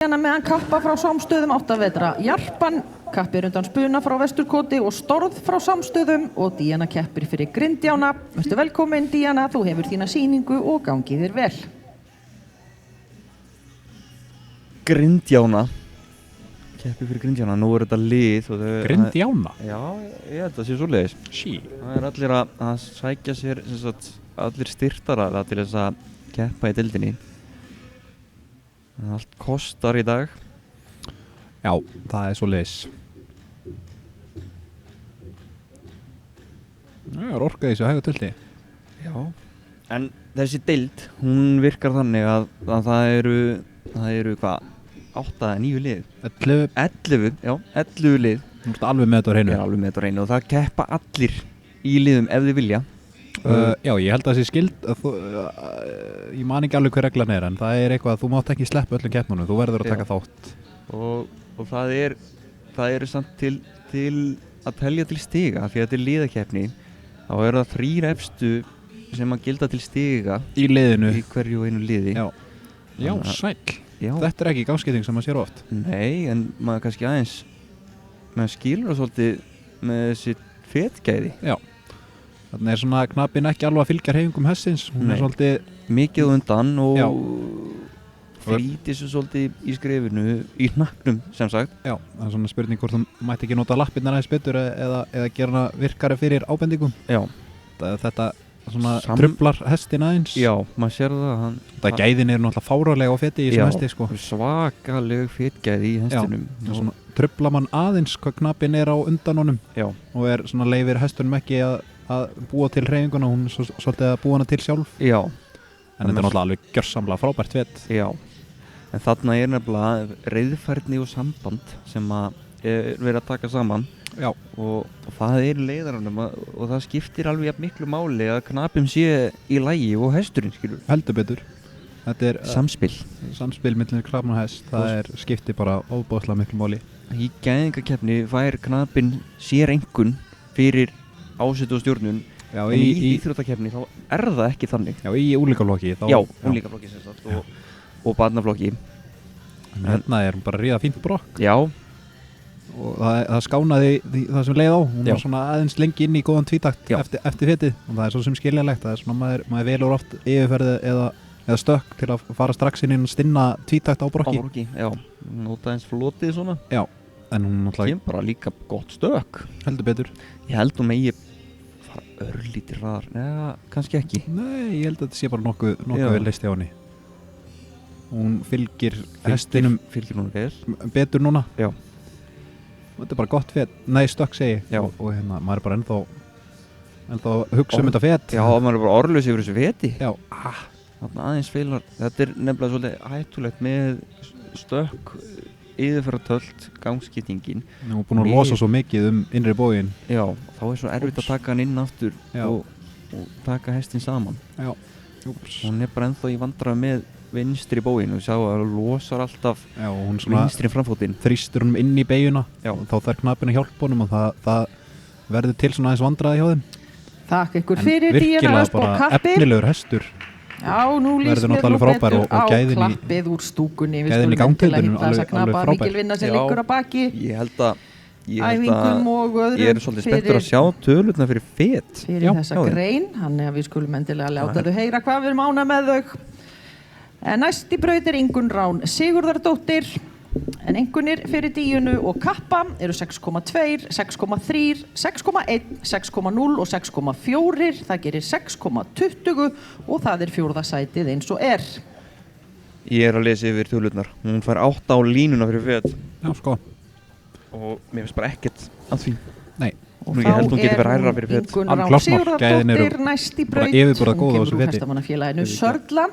Meðan kappa frá Sámstöðum 8 vetra Jarpan, kappir undan Spuna frá Vesturkoti og Storð frá Sámstöðum og Díana keppir fyrir Grindjána. Vertu velkomin Díana, þú hefur þína sýningu og gangi þér vel. Grindjána keppir fyrir Grindjána, nú þetta lið Grindjána? Já, ég held að sé svoleiðis. Það allir að sækja sér allir styrtarar til þess að keppa í deildinni. Allt kostar í dag. Já, það svoleiðis. Það orka í þessu hægu tölti. Já. En þessi deild, hún virkar þannig að það eru hvað? 8 eða 9 lið. 11, já, 11 lið. Þú ert alveg með þetta á hreinu. Ég er alveg með þetta á hreinu og það keppa allir í liðum ef þið vilja. Já, ég held að það sé skild ég man ekki alveg hver reglan en það eitthvað að þú mátt ekki sleppa öllum keppnunum, þú verður að taka þátt og það er samt til að telja til stiga, því að þetta er liðakeppni þá eru það 3 efstu sem að gilda til stiga í liðinu, í hverju einu liði. Já, sæll. Þetta er ekki gangskipting sem maður sér oft. Nei, en maður kannski aðeins maður skilur það svolítið með þessi fetgæði. Já. Þannig er svona knapinn ekki alveg að fylgja hreyfingum hestsins. Hún er svolítið mikið undan og flýtir svo svolítið í skrefinu, í hnakknum sem sagt. Já, það er svona spurning hvort þú mætti ekki nota lappirnar aðeins betur eða gera hana virkari fyrir ábendingum. Já. Þetta svona truflar hestin aðeins. Já, maður sér það. Það gæðin er náttúrulega fáralega á feti í þessum hesti, sko. Svakaleg fetgæði í hestinum. Já, svona truflar mann aðeins hvað knapinn er á undan honum. Já. Og er svona leifir hestunum ekki að búa til hreyfinguna, hún er svolítið að búa hana til sjálf. Já. En þetta er náttúrulega alveg gjörsamlega frábært fet. Já. En þarna er nefnilega reiðfærni og samband sem að verið að taka saman. Já. Og það er leiðaranum og það skiptir alveg jafn miklu máli að knapinn sé í lagi og hesturinn, skilur. Heldur betur. Þetta er samspil. Samspil milli knapinn og hest, það skiptir bara óbúðslega miklu máli. Í gæðingakeppni fær knapinn sér einkunn fyrir ásetu og stjórnun. Já, en í íþróttakeppni þá er það ekki þannig. Já, í úlíkaflokki þá. Já, úlíkaflokki sem sagt og barnaflokki. En hérna er hún bara að ríða fínt brokk. Já. Og það skánaði það sem leið á. Hún var svona aðeins lengi inn í góðan tvítakt eftir fetið og það er svo sem skiljanlegt. Það er svona maður velur oft yfirferði eða stökk til að fara strax inn og stinna tvítakt á brokki. Á brokki, já. Nota eins flotið svona. Já. En hún náttúrulega kemur bara líka gott stökk. Heldur betur. Ég held hún megi fara örlítið hraðar. Nei, kannski ekki. Nei, ég held að þetta sé bara nokkuð vel leist hjá henni. Hún fylgir hestinum hún vel. Betur núna. Já. Þetta er bara gott fet. Nei, stökk segi. Já. Og hérna, maður er bara ennþá að hugsa þetta fet. Já, maður er bara orðlaus yfir þessu feti. Já. Þarna aðeins feilar. Þetta er nefnilega svolítið hættulegt með stökk yfirferðartöld, gangskiptingin. Hún er búin að losa svo mikið innri bóginn. Já, þá er svo erfitt að taka hann inn aftur og taka hestin saman. Já. Hún er bara ennþá í vandræðum með vinstri bóginn og sjá að hún losar alltaf vinstri framfótinn. Þrýstur hún inn í beyguna og þá þarf knapinn að hjálpa honum og það verður til svona aðeins vandræði hjá þeim. Takk ykkur fyrir Díana Ösp og kappi. En virkilega bara efnilegur hestur. Já, nú lýst mér nú betur á klappið úr stúkunni. Við skulum endilega hitta þessa knappa mikilvinna sem liggur á baki. Ég held að æfingum og öðrum. Ég er svolítið spenntur að sjá tölurna fyrir fet. Fyrir þessa grein, þannig að við skulum endilega láta þau heyra hvað við erum ánægð með þau. Næst í braut er Ingunn Rán Sigurðardóttir, en einkunnir fyrir Díunu og kappa eru 6,2, 6,3, 6,1, 6,0 og 6,4. Það gerir 6,20 og það er 4. sætið eins og er. Ég er að lesa yfir tölurnar. Hún fær 8 á línuna fyrir fet. Já, sko. Og mér finnst bara ekkert að því. Nei. Og þá er Ingunn Rán Sigurðardóttir næst í braut úr Hestamannafélaginu Sörla.